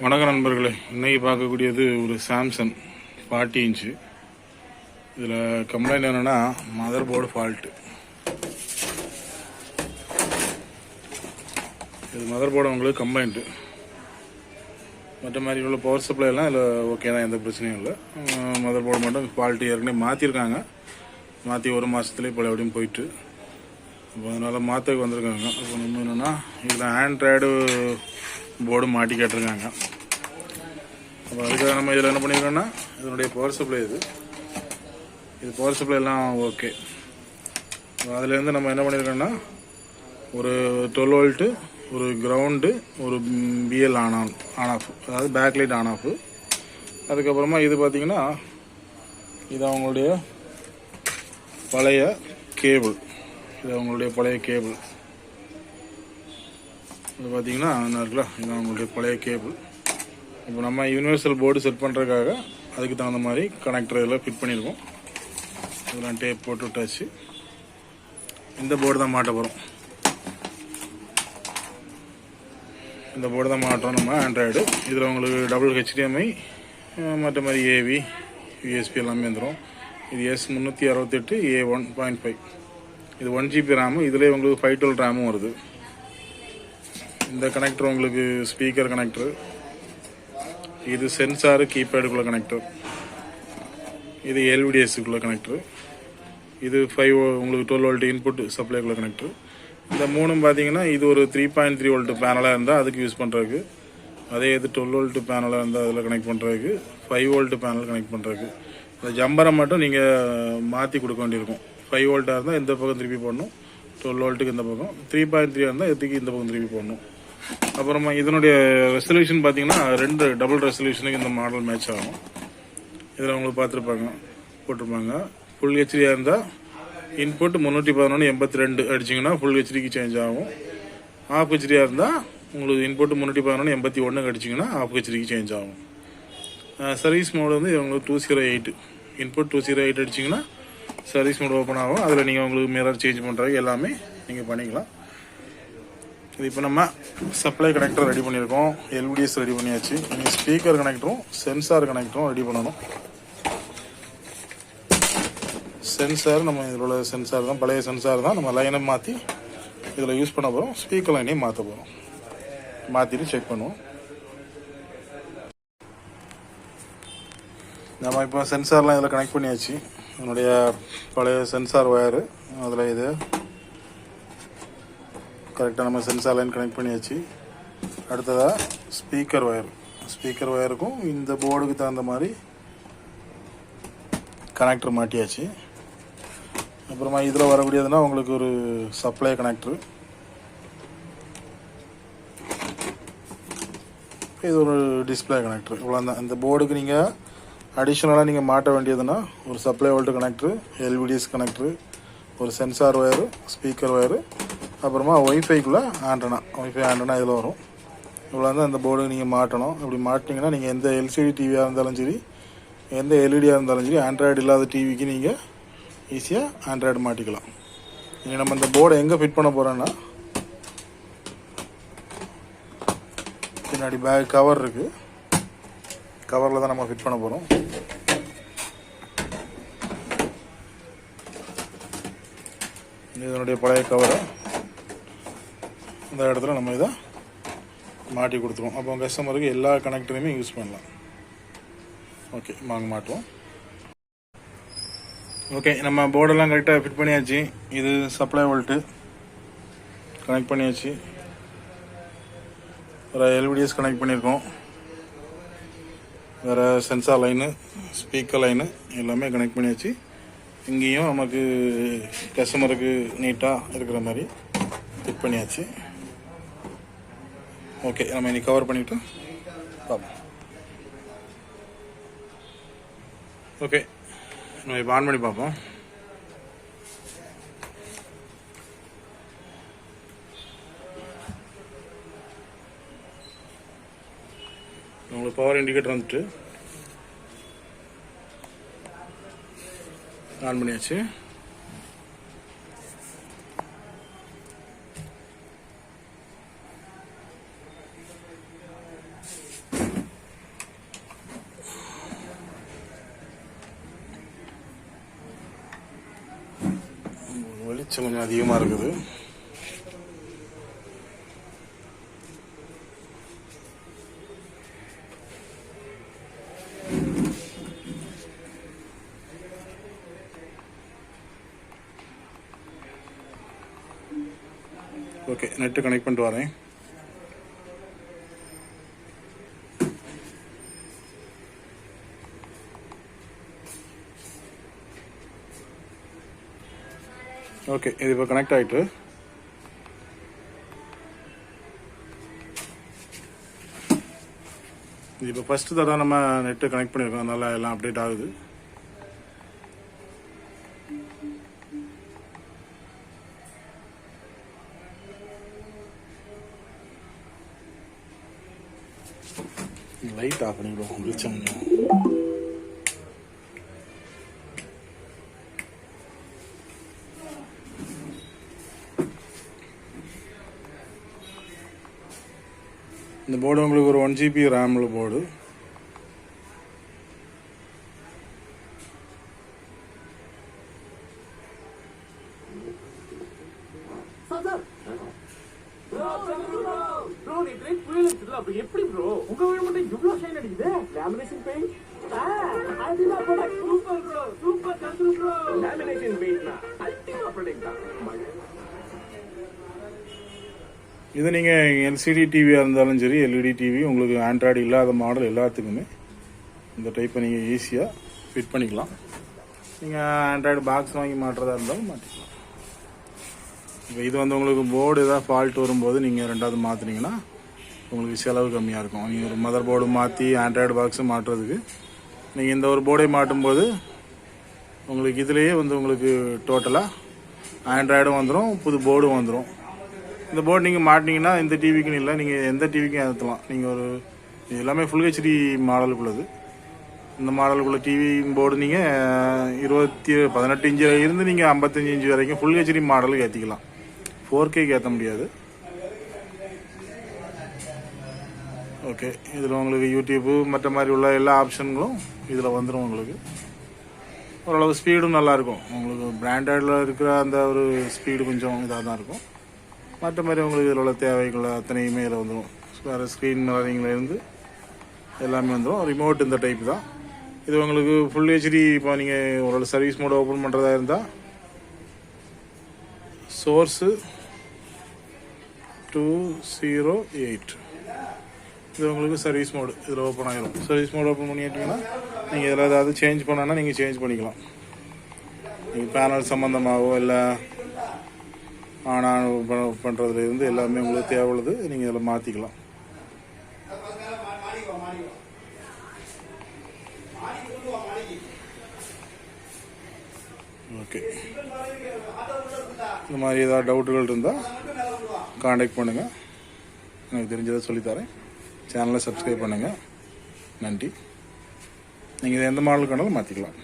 வணக்கம் நண்பர்களே, இன்னைக்கு பார்க்கக்கூடியது ஒரு சாம்சங் 40 இன்ச்சு. இதில் கம்ப்ளைண்ட் என்னென்னா மதர் போர்டு ஃபால்ட்டு. இது மதர் போர்டு உங்களுக்கு கம்ப்ளைண்ட்டு. மற்ற மாதிரி உள்ள பவர் சப்ளை எல்லாம் இதில் ஓகே தான், எந்த பிரச்சனையும் இல்லை. மதர் போர்டு மட்டும் ஃபால்ட்டு ஏற்கனவே மாற்றிருக்காங்க. மாற்றி ஒரு மாதத்துலேயே இப்போ எப்படியும் போயிட்டு அப்போ அதனால் மாற்றக்கு வந்திருக்காங்க. அப்போ நம்ம என்னென்னா இதில் ஆண்ட்ராய்டு போர்டு மாட்டி கேட்டிருக்காங்க. அப்போ அதுக்காக நம்ம இதில் என்ன பண்ணியிருக்கோன்னா இதனுடைய பவர் சப்ளை இது பவர் சப்ளை எல்லாம் ஓகே. அதுலேருந்து நம்ம என்ன பண்ணியிருக்கோன்னா ஒரு 12 வோல்ட்டு, ஒரு கிரவுண்டு, ஒரு பிஎல் ஆன் ஆஃப், அதாவது பேக் லைட் ஆன் ஆஃப். அதுக்கப்புறமா இது பார்த்திங்கன்னா இது அவங்களுடைய பழைய கேபிள். இது அவங்களுடைய பழைய கேபிள். இது பார்த்தீங்கன்னா என்ன இருக்குல்ல, இது அவங்களுடைய பழைய கேபிள். இப்போ நம்ம யூனிவர்சல் போர்டு செட் பண்ணுறதுக்காக அதுக்கு தகுந்த மாதிரி கனெக்டர் இதில் ஃபிட் பண்ணியிருக்கோம். இதெல்லாம் டேப் போட்டு விட்டாச்சு. இந்த போர்டு தான் மாட்ட போகிறோம். இந்த போர்டு தான் மாட்டோம் நம்ம ஆண்ட்ராய்டு. இதில் உங்களுக்கு டபுள் HDMI, மற்ற மாதிரி AV, USB எல்லாமே வந்துடும். இது S368 A1.5. இது 1 GB ரேமு. இதிலே உங்களுக்கு 512 ரேமும் வருது. இந்த கனெக்டர் உங்களுக்கு ஸ்பீக்கர் கனெக்டர். இது சென்சாரு கீபேடுக்குள்ள கனெக்டர். இது LVDSக்குள்ள கனெக்டர். இது 5 உங்களுக்கு 12 வோல்ட் இன்புட் சப்ளைக்குள்ள கனெக்டர். இந்த மூணும் பார்த்தீங்கன்னா இது ஒரு 3.3 வோல்ட் பேனலாக இருந்தால் அதுக்கு யூஸ் பண்ணுறதுக்கு, அதே இது 12 வோல்ட் பேனலாக இருந்தால் அதில் கனெக்ட் பண்ணுறதுக்கு, 5 வோல்ட் பேனல் கனெக்ட் பண்ணுறதுக்கு. இந்த ஜம்பரை மட்டும் நீங்கள் மாற்றி கொடுக்க வேண்டியிருக்கும். 5 வோல்ட்டாக இருந்தால் இந்த பக்கம் திருப்பி போடணும், 12 வோல்ட்டுக்கு இந்த பக்கம், 3.3 இருந்தால் எதுக்கு இந்த பக்கம் திருப்பி போடணும். அப்புறமா இதனுடைய ரெசல்யூஷன் பார்த்தீங்கன்னா 2 டபுள் ரெசல்யூஷனுக்கு இந்த மாடல் மேட்ச் ஆகும். இதில் உங்களுக்கு பார்த்துருப்பாங்க, போட்டிருப்பாங்க. ஃபுல் ஹெச்டியாக இருந்தால் இன்புட் 311/82 அடிச்சிங்கன்னா ஃபுல் ஹெச்டிக்கு சேஞ்ச் ஆகும். ஆஃப் ஹெச்டியாக இருந்தால் உங்களுக்கு இன்புட் 311/81 அடிச்சிங்கன்னா ஆஃப் ஹெச்டிக்கு சேஞ்ச் ஆகும். சர்வீஸ் மோடு வந்து உங்களுக்கு 208 இன்புட் 208 அடிச்சிங்கன்னா சர்வீஸ் மோடு ஓப்பன் ஆகும். அதில் நீங்கள் உங்களுக்கு மிரர் சேஞ்ச் பண்ணுறது எல்லாமே நீங்கள் பண்ணிக்கலாம். இது இப்போ நம்ம சப்ளை கனெக்டர் ரெடி பண்ணியிருக்கோம், LVDS ரெடி பண்ணியாச்சு. நீங்கள் ஸ்பீக்கர் கனெக்டரும் சென்சார் கனெக்டரும் ரெடி பண்ணணும். சென்சார் நம்ம இதில் உள்ள சென்சார் தான், பழைய சென்சார் தான். நம்ம லைனை மாற்றி இதில் யூஸ் பண்ண போகிறோம். ஸ்பீக்கர் லைனையும் மாற்ற போகிறோம். மாற்றிட்டு செக் பண்ணுவோம். நம்ம இப்போ சென்சார்லாம் இதில் கனெக்ட் பண்ணியாச்சு. என்னுடைய பழைய சென்சார் ஒயரு அதில் இது கரெக்டாக நம்ம சென்சார் லைன் கனெக்ட் பண்ணியாச்சு. அடுத்ததாக ஸ்பீக்கர் ஒயருக்கும் இந்த போர்டுக்கு தகுந்த மாதிரி கனெக்டர் மாட்டியாச்சு. அப்புறமா இதில் வரக்கூடியதுன்னா உங்களுக்கு ஒரு சப்ளை கனெக்டர். இது ஒரு டிஸ்பிளே கனெக்டர். இவ்வளோ தான். இந்த போர்டுக்கு நீங்கள் அடிஷ்னலாக நீங்கள் மாட்ட வேண்டியதுன்னா ஒரு supply volt connector, LVDS connector, ஒரு சென்சார் ஒயரு, ஸ்பீக்கர் ஒயரு, அப்புறமா ஒய்ஃபைக்குள்ளே ஆண்டனா இதில் வரும். இவ்வளோ தான் இந்த போர்டுக்கு நீங்கள் மாட்டணும். இப்படி மாட்டினீங்கன்னா நீங்கள் எந்த LCD டிவியாக இருந்தாலும் சரி, எந்த எல்இடியாக இருந்தாலும் சரி, ஆண்ட்ராய்டு இல்லாத டிவிக்கு நீங்கள் ஈஸியாக ஆண்ட்ராய்டு மாட்டிக்கலாம். நீங்கள் நம்ம இந்த போர்டை எங்கே ஃபிட் பண்ண போகிறோன்னா பின்னாடி பேக் கவர் இருக்குது, கவரில் தான் நம்ம ஃபிட் பண்ண போகிறோம். இதனுடைய பழைய கவரை இந்த இடத்துல நம்ம இதை மாட்டி கொடுத்துருவோம். அப்போ கஸ்டமருக்கு எல்லா கனெக்டரையுமே யூஸ் பண்ணலாம். ஓகே, வாங்க மாட்டுவோம். ஓகே, நம்ம போர்டெல்லாம் கரெக்டாக ஃபிட் பண்ணியாச்சு. இது சப்ளை வோல்ட்டு கனெக்ட் பண்ணியாச்சு. வேறு LVDS கனெக்ட் பண்ணியிருக்கோம். வேறு சென்சார் லைனு, ஸ்பீக்கர் லைனு எல்லாமே கனெக்ட் பண்ணியாச்சு. இங்கேயும் நமக்கு கஸ்டமருக்கு நீட்டாக இருக்கிற மாதிரி ஃபிட் பண்ணியாச்சு. ஓகே, நம்ம இன்னைக்கு கவர் பண்ணிவிட்டு பார்ப்போம். ஓகே, நம்ம இப்போ ஆன் பண்ணி பார்ப்போம். உங்களுக்கு பவர் இண்டிகேட்டர் வந்துட்டு ஆன் பண்ணியாச்சு. வெளிச்சம் கொஞ்சம் அதிகமாக இருக்குது. ஓகே, நெட்டு கனெக்ட் பண்ணிட்டு வரேன். ஓகே, இது இப்போ கனெக்ட் ஆகிட்டு இது இப்போ ஃபஸ்ட்டு தடவை நம்ம நெட்டு கனெக்ட் பண்ணியிருக்கோம், அதனால எல்லாம் அப்டேட் ஆகுது. லைட் ஆஃப் பண்ணிவிடுவோம், வெளிச்சம். இந்த போர்டு உங்களுக்கு ஒரு 1 GB ரேமில் போர்டு. எப்படி ப்ரோ உங்க வீடு மட்டும் இவ்வளவு ஷைன் அடிக்குது? லேமினேஷன் பெயிண்ட் அதுதான் product. Super bro, super customer bro. Lamination பெயிண்ட்னா அல்டிமேட் ப்ராடக்ட் தான். இது நீங்கள் எல்சிடி டிவியாக இருந்தாலும் சரி, எல்இடி டிவி, உங்களுக்கு ஆண்ட்ராய்டு இல்லாத மாடல் எல்லாத்துக்குமே இந்த டைப்பை நீங்கள் ஈஸியாக ஃபிட் பண்ணிக்கலாம். நீங்கள் ஆண்ட்ராய்டு பாக்ஸ் வாங்கி மாட்டுறதா இருந்தாலும் மாட்டிக்கலாம். இப்போ இது வந்து உங்களுக்கு போர்டு ஏதாவது ஃபால்ட் வரும்போது நீங்கள் ரெண்டாவது மாற்றினீங்கன்னா உங்களுக்கு செலவு கம்மியாக இருக்கும். நீங்கள் ஒரு மதர் போர்டு மாற்றி ஆண்ட்ராய்டு பாக்ஸு மாட்டுறதுக்கு நீங்கள் இந்த ஒரு போர்டை மாட்டும்போது உங்களுக்கு இதிலேயே வந்து உங்களுக்கு டோட்டலாக ஆண்ட்ராய்டும் வந்துடும், புது போர்டும் வந்துடும். இந்த போர்டு நீங்கள் மாட்டினீங்கன்னா இந்த டிவிக்குன்னு இல்லை, நீங்கள் எந்த டிவிக்கும் ஏற்றலாம். நீங்கள் ஒரு எல்லாமே ஃபுல் ஹெச்டி மாடலுக்குள்ளது. இந்த மாடலுக்குள்ள டிவி போர்டு நீங்கள் 18 இன்ச்சில் இருந்து நீங்கள் 55 இன்ச்சு வரைக்கும் ஃபுல் ஹெச்டி மாடலுக்கு ஏற்றிக்கலாம். 4Kக்கு ஏற்ற முடியாது. ஓகே, இதில் உங்களுக்கு யூடியூப்பு மற்ற மாதிரி உள்ள எல்லா ஆப்ஷன்களும் இதில் வந்துடும். உங்களுக்கு ஓரளவு ஸ்பீடும் நல்லாயிருக்கும். உங்களுக்கு பிராண்டடில் இருக்கிற அந்த ஒரு ஸ்பீடு கொஞ்சம் இதாக தான் இருக்கும். மற்ற மாதிரி உங்களுக்கு இதில் உள்ள தேவைகள் அத்தனையுமே இதில் வந்துடும். வேறு ஸ்க்ரீன் மிரரிங்லேருந்து எல்லாமே வந்துடும். ரிமோட் இந்த டைப் தான். இது உங்களுக்கு ஃபுல் ஹெச்டி. இப்போ நீங்கள் ஒரு சர்வீஸ் மோட் ஓப்பன் பண்ணுறதா இருந்தால் சோர்ஸு 208 இது உங்களுக்கு சர்வீஸ் மோடு இதில் ஓப்பன் ஆகிடும். சர்வீஸ் மோடு ஓப்பன் பண்ணிட்டீங்கன்னா நீங்கள் இதில் ஏதாவது சேஞ்ச் பண்ணால் நீங்கள் சேஞ்ச் பண்ணிக்கலாம். நீங்கள் பேனல் சம்மந்தமாகவோ இல்லை ஆன் பண்ணுறதுலேருந்து எல்லாமே உங்களுக்கு தேவையுள்ளது நீங்கள் இதில் மாற்றிக்கலாம். ஓகே, இந்த மாதிரி ஏதாவது டவுட்டுகள் இருந்தால் காண்டாக்ட் பண்ணுங்கள். எனக்கு தெரிஞ்சதை சொல்லித்தரேன். சேனலை சப்ஸ்கிரைப் பண்ணுங்கள். நன்றி. நீங்கள் எந்த மாடலுக்கு வேணாலும் மாற்றிக்கலாம்.